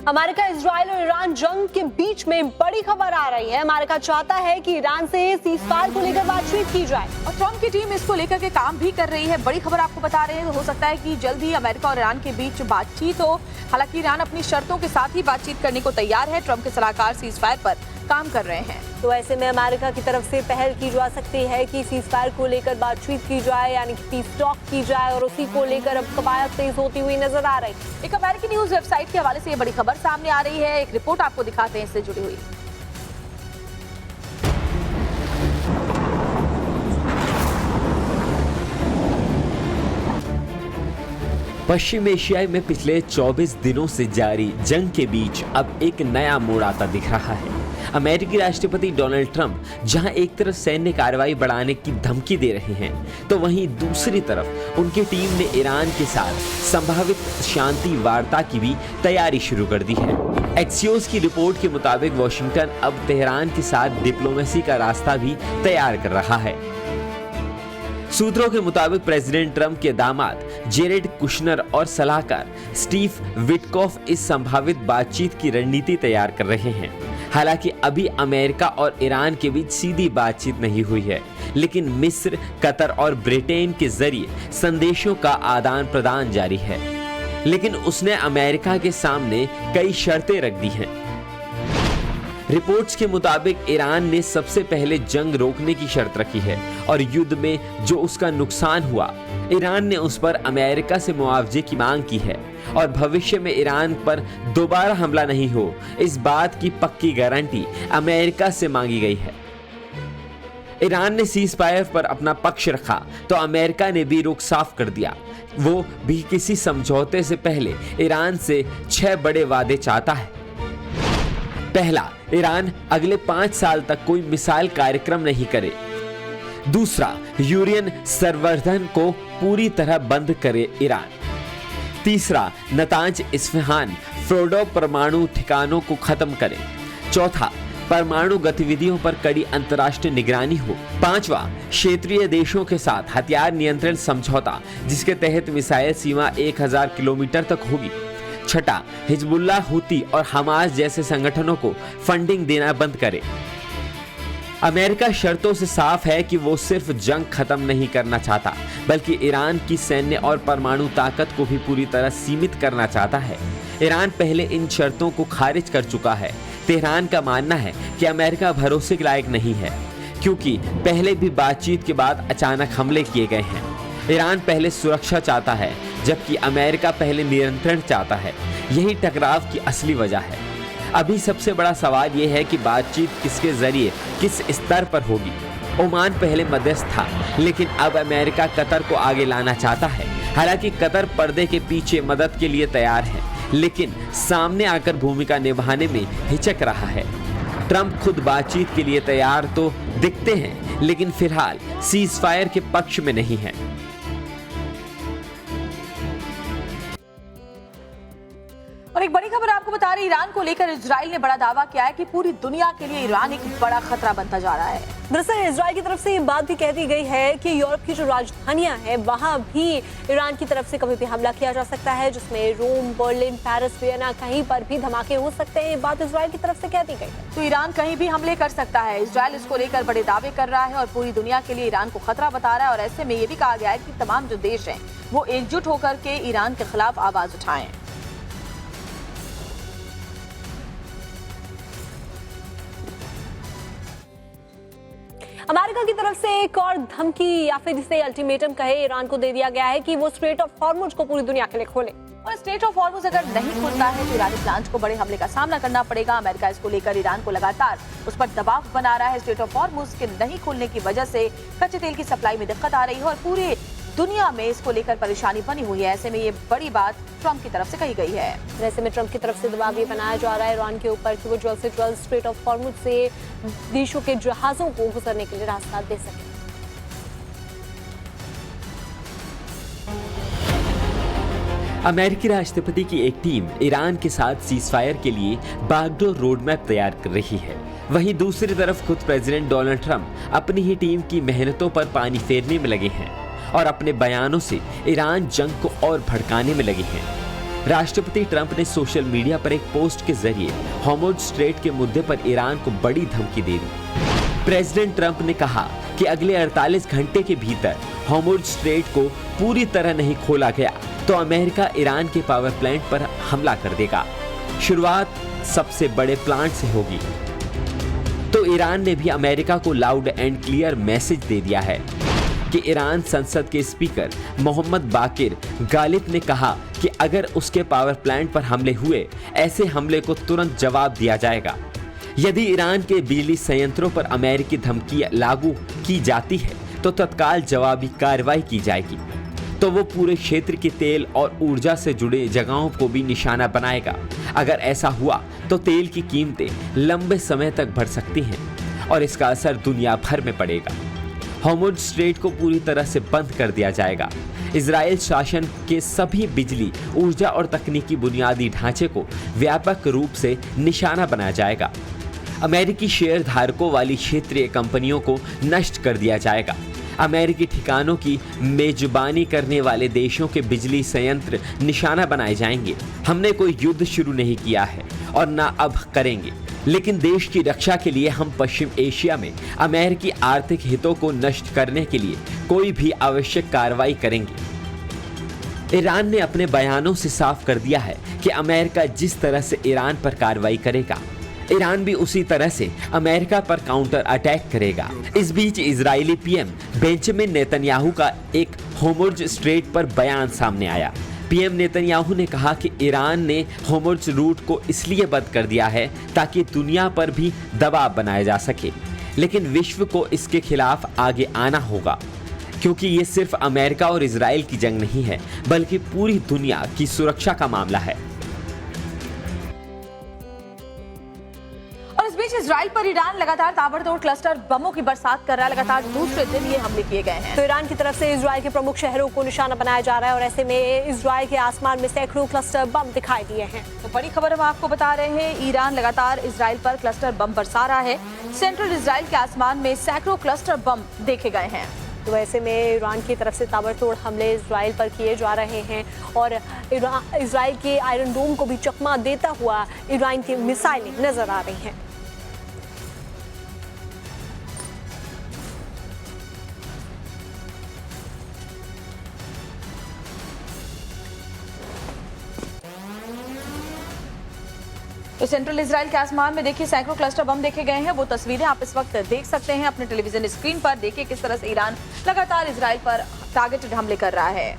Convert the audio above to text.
America, Israel और Iran जंग के बीच में बड़ी खबर आ रही है। अमेरिका चाहता है कि ईरान से सीज़फायर को लेकर बातचीत की जाए और ट्रम्प की टीम इसको लेकर के काम भी कर रही है। बड़ी खबर आपको बता रहे हैं, हो सकता है कि जल्द ही अमेरिका और ईरान के बीच बातचीत हो। हालांकि ईरान अपनी शर्तों के साथ ही बातचीत करने को तैयार है। ट्रम्प के सलाहकार सीज़फायर पर काम कर रहे हैं। तो ऐसे में अमेरिका की तरफ से पहल की जा सकती है कि सीज़फायर को लेकर बातचीत की जाए, यानी कि पीस टॉक की जाए, और उसी को लेकर अब कवायद तेज होती हुई नजर आ रही है। एक अमेरिकी न्यूज वेबसाइट के हवाले से ये बड़ी खबर सामने आ रही है। एक रिपोर्ट आपको दिखाते हैं इससे जुड़ी हुई। पश्चिम एशिया में पिछले 24 दिनों से जारी जंग के बीच अब एक नया मोड़ आता दिख रहा है। अमेरिकी राष्ट्रपति डोनाल्ड ट्रंप जहां एक तरफ सैन्य कार्रवाई बढ़ाने की धमकी दे रहे हैं, तो वहीं दूसरी तरफ उनकी टीम ने ईरान के साथ संभावित शांति वार्ता की भी तैयारी शुरू कर दी है। एक्सियोस की रिपोर्ट के मुताबिक वॉशिंगटन अब तेहरान के साथ डिप्लोमेसी का रास्ता भी तैयार कर रहा है। सूत्रों के मुताबिक प्रेसिडेंट ट्रंप के दामाद जेरेड कुशनर और सलाहकार स्टीव विटकॉफ इस संभावित बातचीत की रणनीति तैयार कर रहे हैं। हालांकि अभी अमेरिका और ईरान के बीच सीधी बातचीत नहीं हुई है, लेकिन मिस्र, कतर और ब्रिटेन के जरिए संदेशों का आदान प्रदान जारी है। लेकिन उसने अमेरिका के सामने कई शर्तें रख दी हैं। रिपोर्ट्स के मुताबिक ईरान ने सबसे पहले जंग रोकने की शर्त रखी है और युद्ध में जो उसका नुकसान हुआ, ईरान ने उस पर अमेरिका से मुआवजे की मांग की है और भविष्य में ईरान पर दोबारा हमला नहीं हो, इस बात की पक्की गारंटी अमेरिका से मांगी गई है। ईरान ने सीज़फायर पर अपना पक्ष रखा तो अमेरिका ने भी रुख साफ कर दिया। वो भी किसी समझौते से पहले ईरान से 6 बड़े वादे चाहता है। पहला, ईरान अगले 5 साल तक कोई मिसाइल कार्यक्रम नहीं करे। दूसरा, यूरेनियम संवर्धन को पूरी तरह बंद करे ईरान। तीसरा, नतांज, इस्फहान, फोर्डो परमाणु ठिकानों को खत्म करे। चौथा, परमाणु गतिविधियों पर कड़ी अंतर्राष्ट्रीय निगरानी हो। पांचवा, क्षेत्रीय देशों के साथ हथियार नियंत्रण समझौता, जिसके तहत मिसाइल सीमा 1000 किलोमीटर तक होगी। छठा, हिजबुल्लाह, हुती और हमास जैसे संगठनों को फंडिंग देना बंद करे। अमेरिका शर्तों से साफ है कि वो सिर्फ जंग खत्म नहीं करना चाहता, बल्कि ईरान की सैन्य और परमाणु ताकत को भी पूरी तरह सीमित करना चाहता है। ईरान पहले इन शर्तों को खारिज कर चुका है। तेहरान का मानना है कि अमेरिका भरोसे के लायक नहीं है, क्योंकि पहले भी बातचीत के बाद अचानक हमले किए गए हैं। ईरान पहले सुरक्षा चाहता है, जबकि अमेरिका पहले नियंत्रण चाहता है। यही टकराव की असली वजह है। अभी सबसे बड़ा सवाल यह है कि बातचीत किसके जरिए, किस स्तर पर होगी। ओमान पहले मध्यस्थ था, लेकिन अब अमेरिका कतर को आगे लाना चाहता है। हालांकि कतर पर्दे के पीछे मदद के लिए तैयार है, लेकिन सामने आकर भूमिका निभाने में हिचक रहा है। ट्रंप खुद बातचीत के लिए तैयार तो दिखते हैं, लेकिन फिलहाल सीज़फायर के पक्ष में नहीं है। और एक बड़ी खबर आपको बता रही, ईरान को लेकर इजराइल ने बड़ा दावा किया है कि पूरी दुनिया के लिए ईरान एक बड़ा खतरा बनता जा रहा है। दरअसल इजराइल की तरफ से ये बात भी कह दी गई है कि यूरोप की जो राजधानियां हैं, वहां भी ईरान की तरफ से कभी भी हमला किया जा सकता है, जिसमें रोम, बर्लिन, पेरिस, वियना, कहीं पर भी धमाके हो सकते हैं। ये बात इजराइल की तरफ से कह दी गई है। तो ईरान कहीं भी हमले कर सकता है। इजराइल इसको लेकर बड़े दावे कर रहा है और पूरी दुनिया के लिए ईरान को खतरा बता रहा है। और ऐसे में ये भी कहा गया है कि तमाम जो देश हैं वो एकजुट होकर के ईरान के खिलाफ आवाज उठाएं। अमेरिका की तरफ से एक और धमकी, या फिर जिसे अल्टीमेटम कहे, ईरान को दे दिया गया है कि वो स्ट्रेट ऑफ हॉर्मुज को पूरी दुनिया के लिए खोले। और स्ट्रेट ऑफ हॉर्मुज अगर नहीं खुलता है तो ईरानी प्लांट को बड़े हमले का सामना करना पड़ेगा। अमेरिका इसको लेकर ईरान को लगातार उस पर दबाव बना रहा है। स्ट्रेट ऑफ हॉर्मुज के नहीं खुलने की वजह से कच्चे तेल की सप्लाई में दिक्कत आ रही है और पूरे दुनिया में इसको लेकर परेशानी बनी हुई है। ऐसे में ये बड़ी बात ट्रंप की तरफ से कही गई है। ऐसे में ट्रंप की तरफ से दबाव ये बनाया जा रहा है ईरान के ऊपर कि वो जल्द से जल्द स्ट्रेट ऑफ हॉर्मुज से देशों के जहाजों को गुजरने के लिए रास्ता दे सके। अमेरिकी राष्ट्रपति की एक टीम ईरान के साथ सीज़फायर के लिए बागडोर रोड मैप तैयार कर रही है। वहीं दूसरी तरफ खुद प्रेसिडेंट डोनाल्ड ट्रंप अपनी ही टीम की मेहनतों पर पानी फेरने में लगे हैं और अपने बयानों से ईरान जंग को और भड़काने में लगे हैं। राष्ट्रपति ट्रंप ने सोशल मीडिया पर एक पोस्ट के जरिए हॉर्मुज़ स्ट्रेट के मुद्दे पर ईरान को बड़ी धमकी दे दी। प्रेसिडेंट ट्रंप ने कहा कि अगले 48 घंटे के भीतर हॉर्मुज़ स्ट्रेट को पूरी तरह नहीं खोला गया तो अमेरिका ईरान के पावर प्लांट पर हमला कर देगा। शुरुआत सबसे बड़े प्लांट से होगी। तो ईरान ने भी अमेरिका को लाउड एंड क्लियर मैसेज दे दिया है कि ईरान संसद के स्पीकर मोहम्मद बाकिर गालिब ने कहा कि अगर उसके पावर प्लांट पर हमले हुए, ऐसे हमले को तुरंत जवाब दिया जाएगा। यदि ईरान के बिजली संयंत्रों पर अमेरिकी धमकी लागू की जाती है तो तत्काल जवाबी कार्रवाई की जाएगी। तो वो पूरे क्षेत्र की तेल और ऊर्जा से जुड़े जगहों को भी निशाना बनाएगा। अगर ऐसा हुआ तो तेल की कीमतें लंबे समय तक बढ़ सकती हैं और इसका असर दुनिया भर में पड़ेगा। हॉर्मुज़ स्ट्रेट को पूरी तरह से बंद कर दिया जाएगा। इजराइल शासन के सभी बिजली, ऊर्जा और तकनीकी बुनियादी ढांचे को व्यापक रूप से निशाना बनाया जाएगा। अमेरिकी शेयर धारकों वाली क्षेत्रीय कंपनियों को नष्ट कर दिया जाएगा। अमेरिकी ठिकानों की मेजबानी करने वाले देशों के बिजली संयंत्र निशाना बनाए जाएंगे। हमने कोई युद्ध शुरू नहीं किया है और ना अब करेंगे, लेकिन देश की रक्षा के लिए हम पश्चिम एशिया में अमेरिकी आर्थिक हितों को नष्ट करने के लिए कोई भी आवश्यक कार्रवाई करेंगे। ईरान ने अपने बयानों से साफ कर दिया है कि अमेरिका जिस तरह से ईरान पर कार्रवाई करेगा, ईरान भी उसी तरह से अमेरिका पर काउंटर अटैक करेगा। इस बीच इजरायली पीएम बेंजामिन नेतन्याहू का एक हॉर्मुज़ स्ट्रेट पर बयान सामने आया। पीएम नेतन्याहू ने कहा कि ईरान ने हॉर्मुज़ रूट को इसलिए बंद कर दिया है ताकि दुनिया पर भी दबाव बनाया जा सके, लेकिन विश्व को इसके खिलाफ आगे आना होगा, क्योंकि ये सिर्फ अमेरिका और इजराइल की जंग नहीं है, बल्कि पूरी दुनिया की सुरक्षा का मामला है। इजराइल पर ईरान लगातार ताबड़तोड़ क्लस्टर बमों की बरसात कर रहा है। लगातार दूसरे दिन ये हमले किए गए हैं। तो ईरान की तरफ से इजराइल के प्रमुख शहरों को निशाना बनाया जा रहा है और ऐसे में इजराइल के आसमान में सैकड़ों क्लस्टर बम दिखाई दिए हैं। तो बड़ी खबर हम आपको बता रहे हैं, ईरान लगातार इजराइल पर क्लस्टर बम बरसा रहा है। सेंट्रल इजराइल के आसमान में सैकड़ों क्लस्टर बम देखे गए हैं। तो ऐसे में ईरान की तरफ से ताबड़तोड़ हमले इजराइल पर किए जा रहे हैं और इजराइल के आयरन डोम को भी चकमा देता हुआ ईरान की मिसाइलें नजर आ रही हैं। तो सेंट्रल इजराइल के आसमान में देखिए सैकड़ों क्लस्टर बम देखे गए हैं। वो तस्वीरें आप इस वक्त देख सकते हैं अपने टेलीविजन स्क्रीन पर। देखिए किस तरह से ईरान लगातार इजराइल पर टारगेटेड हमले कर रहा है।